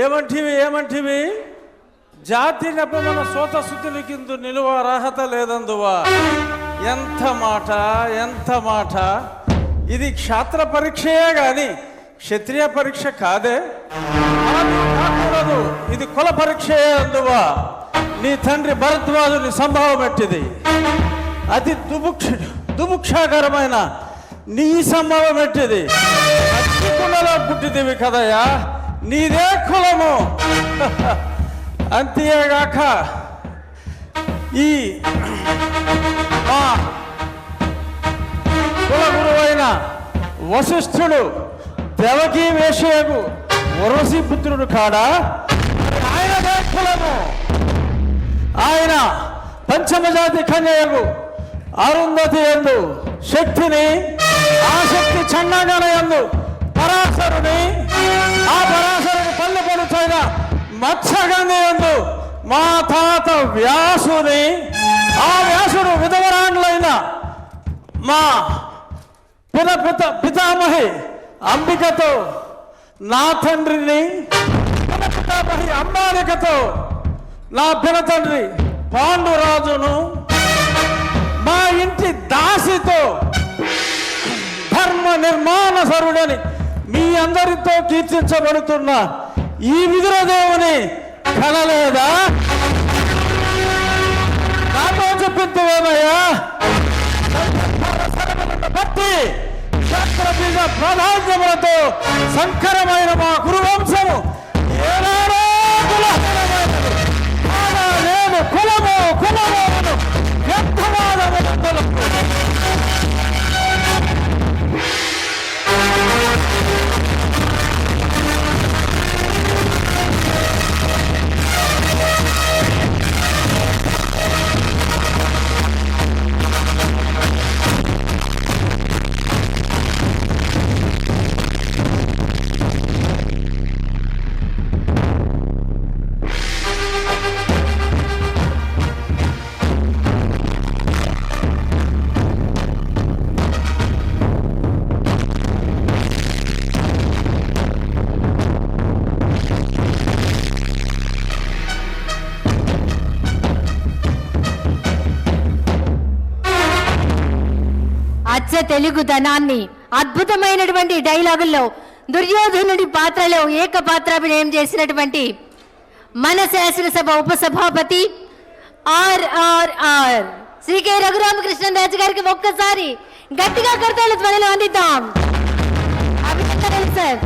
ఏమంటివి జాతి నెపమన సోత శుద్ధులకిందు నిలువ అర్హత లేదందువా. ఎంత మాట ఇది క్షాత్ర పరీక్షయే గాని క్షత్రియ పరీక్ష కాదే. కాకూడదు, ఇది కుల పరీక్షయే అందువా. నీ తండ్రి భరద్వాజుని సంభావం ఎట్టిది, అతి దుముక్షాకరమైన నీ సంభవం ఎట్టిది. కులలో పుట్టిదివి కదయా, నీదే కులము. అంతేగాక ఈ మా కులగురువైన వశిష్ఠుడు దేవకీ వేషయకు వరసి పుత్రుడు కాడా, ఆయనదే కులము. ఆయన పంచమజాతి కన్యకు అరుంధతి యందు శక్తిని, ఆ శక్తి చండాగణ యందు పరాశరుని, ఆ పరాశరుని పల్లె పడుతైన మత్స్యగంధి యందు మా తాత వ్యాసుని, ఆ వ్యాసుడు విధవరాండ్లైన మా పితామహి అంబికతో నా తండ్రిని, పితామహి అంబాలికతో నా పినతండ్రి పాండురాజును, మా ఇంటి దాసితో ధర్మ నిర్మాణ సరుడని మీ అందరితో కీర్తించబడుతున్న ఈ విదురదేవుని కనలేదా? నాతో చెప్పిందేమయ్యా, బట్టి శాస్త్రబీజ ప్రాధాన్యములతో సంకరమైన మా కురువంశము ఏనాడో నేను కులము వ్యర్థవాదములు. తెలుగుదనాన్ని అద్భుతమైనటువంటి డైలాగుల్లో దుర్యోధనుడి పాత్రలో ఏకపాత్రాభినయం చేసినటువంటి మన శాసనసభ ఉపసభాపతి RRR శ్రీ కె రఘురామకృష్ణరాజు గారికి ఒక్కసారి గట్టిగా కర్తవ్య ధ్వనులు అందిద్దాం. అభినందనలు సార్.